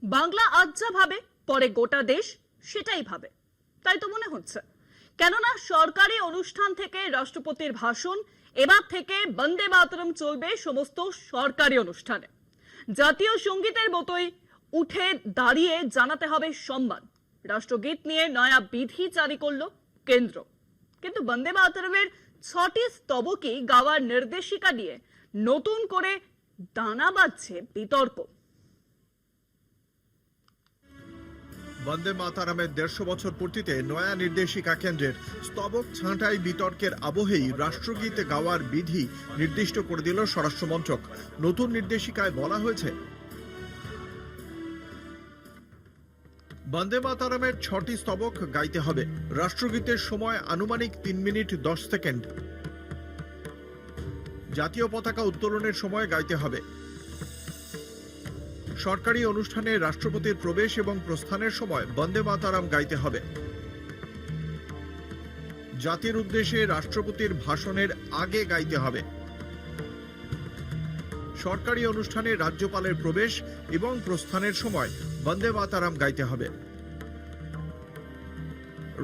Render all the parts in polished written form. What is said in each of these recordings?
বাংলা আজ যা ভাবে পরে গোটা দেশ সেটাই ভাবে, তাই তো মনে হচ্ছে। কেননা সরকারি অনুষ্ঠান থেকে রাষ্ট্রপতির ভাষণ, এবার থেকে বন্দে মাতরম চলবে সমস্ত সরকারি অনুষ্ঠানে। জাতীয় সঙ্গীতের মতোই উঠে দাঁড়িয়ে জানাতে হবে সম্মান। রাষ্ট্রগীত নিয়ে নয়া বিধি জারি করলো কেন্দ্র, কিন্তু বন্দে মাতরমের 6টি স্তবকই গাওয়ার নির্দেশিকা নিয়ে নতুন করে দানা বাঁধছে বিতর্ক। বন্দে মাতারামের 150 বছর পূর্তিতে নয়া নির্দেশিকা কেন্দ্রের স্তবক ছাঁটাই বিতর্কের আবহেই রাষ্ট্রগীত গাওয়ার বিধি নির্দিষ্ট করে দিল স্বরাষ্ট্র মন্ত্রক। নতুন নির্দেশিকায় বলা হয়েছে, বন্দে মাতারামের 6টি স্তবক গাইতে হবে। রাষ্ট্রগীতের সময় আনুমানিক 3 মিনিট 10 সেকেন্ড। জাতীয় পতাকা উত্তোলনের সময় গাইতে হবে। সরকারি অনুষ্ঠানে রাষ্ট্রপতির প্রবেশ এবং প্রস্থানের সময় বন্দে মাতারাম গাইতে হবে। জাতির উদ্দেশ্যে রাষ্ট্রপতির ভাষণের আগে গাইতে হবে। সরকারি অনুষ্ঠানে রাজ্যপালের প্রবেশ এবং প্রস্থানের সময় বন্দে মাতারাম গাইতে হবে।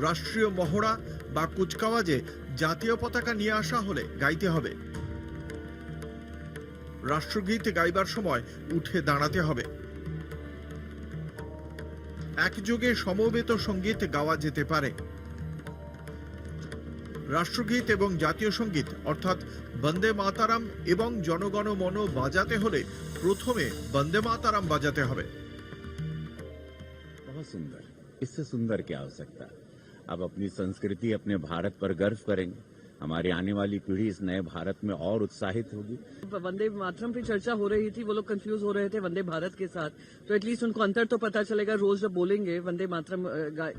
রাষ্ট্রীয় মহড়া বা কুচকাওয়াজে জাতীয় পতাকা নিয়ে আসা হলে গাইতে হবে। রাষ্ট্রগীত গাইবার সময় উঠে দাঁড়াতে হবে। একযোগে সমবেত সঙ্গীত গাওয়া যেতে পারে। রাষ্ট্রগীত এবং জাতীয় সঙ্গীত অর্থাৎ বন্দে মাতারাম এবং জনগণ মন বাজাতে হলে প্রথমে বন্দে মাতারাম বাজাতে হবে। बहुत सुंदर, इससे सुंदर क्या हो सकता है। अब अपनी संस्कृति, अपने भारत पर गर्व करेंगे। हमारी आने वाली पीढ़ी इस नए भारत में और उत्साहित होगी। वंदे मातरम पे चर्चा हो रही थी, वो लोग कंफ्यूज हो रहे थे वंदे भारत के साथ, तो एटलीस्ट उनको अंतर तो पता चलेगा। रोज जब बोलेंगे वंदे मातरम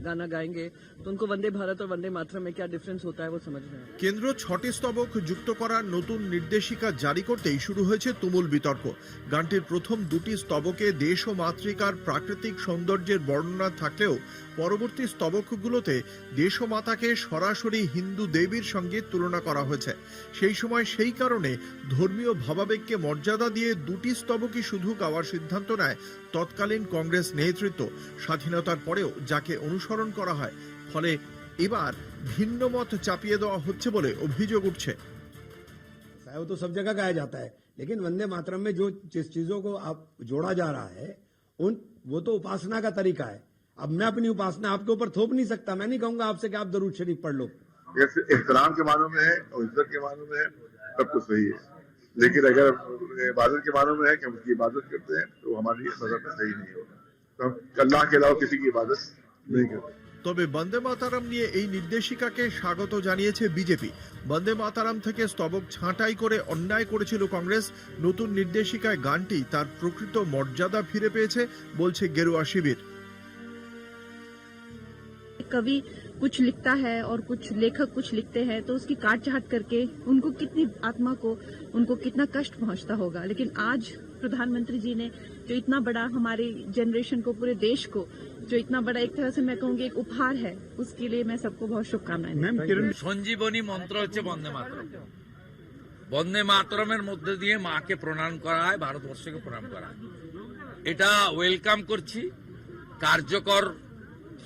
गाना गाएंगे तो उनको वंदे भारत और वंदे मातरम में क्या डिफरेंस होता है वो समझ में आए। কেন্দ্র 6টি স্তবক যুক্ত করার নতুন নির্দেশিকা জারি করতেই শুরু হয়েছে তুমুল বিতর্ক। গানটির প্রথম 2টি স্তবকে দেশ ও মাতৃকার প্রাকৃতিক সৌন্দর্যের বর্ণনা থাকলেও পরবর্তী স্তবকগুলোতে দেশ ও মাতাকে সরাসরি হিন্দু দেবীর সঙ্গে তুলনা করা হয়েছে। সেই সময় সেই কারণে ধর্মীয় ভাবাবেগকে মর্যাদা দিয়ে 2টি স্তবকই শুধু গাওয়ার সিদ্ধান্ত নেয় তৎকালীন কংগ্রেস নেতৃত্ব। স্বাধীনতার পরেও যাকে অনুসরণ করা হয়, ফলে এবার ভিন্ন মত চাপিয়ে দেওয়া হচ্ছে বলে অভিযোগ উঠছে। वो तो सब जगह गाया जाता है, लेकिन वंदे मातरम में जो जिस चीजों को आप जोड़ा जा रहा है वो तो उपासना का तरीका है। अब मैं अपनी उपासना आपके ऊपर थोप नहीं सकता। मैं नहीं कहूंगा आपसे कि आप दरूद शरीफ पढ़ लो। एहतराम के मानों में है और इज्जत के मानों में है, सब कुछ सही है। लेकिन अगर इबादत के मानों में है कि हम उसकी इबादत करते हैं तो हमारी मजहब में सही नहीं होगा। तो हम अल्लाह के अलावा किसी की इबादत नहीं करते। তবে বন্দে মাতারাম নিয়ে এই নির্দেশিকাকে স্বাগত জানিয়েছে বিজেপি। বন্দে মাতারাম থেকে স্তবক ছাঁটাই করে অন্যায় করেছিল কংগ্রেস। নতুন নির্দেশিকায় গানটি তার প্রকৃত মর্যাদা ফিরে পেয়েছে বলছে গেরুয়া শিবির। कवि कुछ लिखता है और कुछ लेखक कुछ लिखते हैं तो उसकी काट छाट करके उनको कितनी आत्मा को उनको कितना कष्ट पहुंचता होगा। लेकिन आज प्रधानमंत्री जी ने जो इतना बड़ा हमारे जनरेशन को, पूरे देश को, जो इतना बड़ा एक तरह से मैं कहूँगी एक उपहार है, उसके लिए मैं सबको बहुत शुभकामनाएं। সঞ্জীবনী মন্ত্র হচ্ছে বন্দে মাতরম। বন্দে মাতরমের মধ্যে দিয়ে মাকে প্রণাম করা হয়, ভারতবর্ষকে প্রণাম করা হয়। এটা ওয়েলকাম করছি, কার্যকর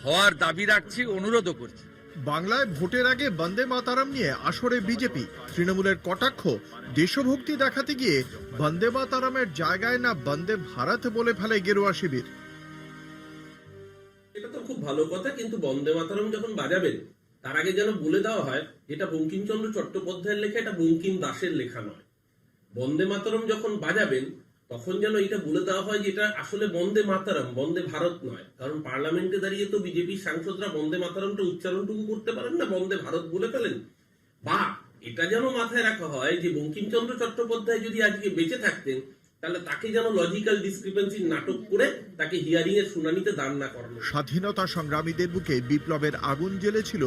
হওয়ার দাবি রাখছি, অনুরোধও করছি। বাংলায় ভোটের আগে বন্দে মাতারাম নিয়ে আসরে বিজেপি। তৃণমূলের কটাক্ষ, দেশভক্তি দেখাতে গিয়ে বন্দে মাতারামের জায়গায় না বন্দে ভারত বলে ফেলে গেরুয়া শিবির। এটা তো খুব ভালো কথা, কিন্তু বন্দে মাতরম যখন বাজাবেন তার আগে যেন বলে দেওয়া হয় এটা বঙ্কিমচন্দ্র চট্টোপাধ্যায়ের লেখা, এটা বঙ্কিম দাসের লেখা নয়। বন্দে মাতরম যখন বাজাবেন তখন যেন এটা বলে দেওয়া হয় যে এটা আসলে বন্দে মাতরম, বন্দে ভারত নয়। কারণ পার্লামেন্টে দাঁড়িয়ে তো বিজেপির সাংসদরা বন্দে মাতরমটা উচ্চারণটুকু করতে পারেন না, বন্দে ভারত বলে ফেলেন। বা এটা যেন মাথায় রাখা হয় যে বঙ্কিমচন্দ্র চট্টোপাধ্যায় যদি আজকে বেঁচে থাকতেন তাহলে তাকে যেন লজিক্যাল ডিসক্রিপেন্সি নাটক করে তাকে হিয়ারিং এর শুনানিতে দান না করানো। স্বাধীনতা সংগ্রামীদের বুকে বিপ্লবের আগুন জ্বেলেছিল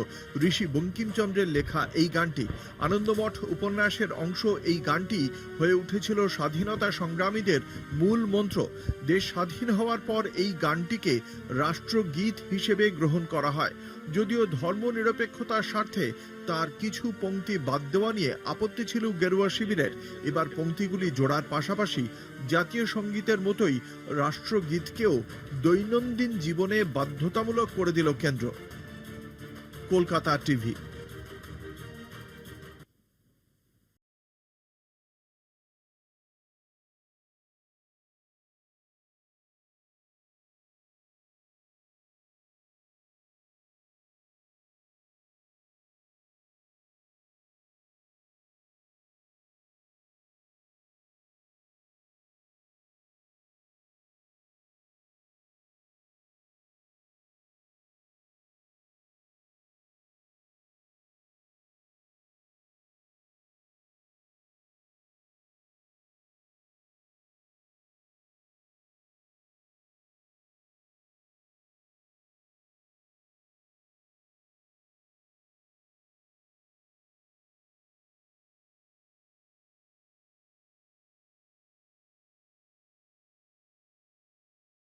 ঋষি বঙ্কিমচন্দ্রের লেখা এই গানটি। আনন্দমঠ উপন্যাসের অংশ এই গানটি হয়ে উঠেছিল স্বাধীনতা সংগ্রামীদের মূল মন্ত্র। দেশ স্বাধীন হওয়ার পর এই গানটিকে রাষ্ট্রগীত হিসেবে গ্রহণ করা হয়। যদিও ধর্মনিরপেক্ষতার স্বার্থে তার কিছু পংক্তি বাদ দেওয়া নিয়ে আপত্তি ছিল গেরুয়া শিবিরের। এবার পংক্তিগুলি জোড়ার পাশাপাশি জাতীয় সঙ্গীতের মতোই রাষ্ট্রগীতকেও দৈনন্দিন জীবনে বাধ্যতামূলক করে দিল কেন্দ্র। কলকাতা টিভি।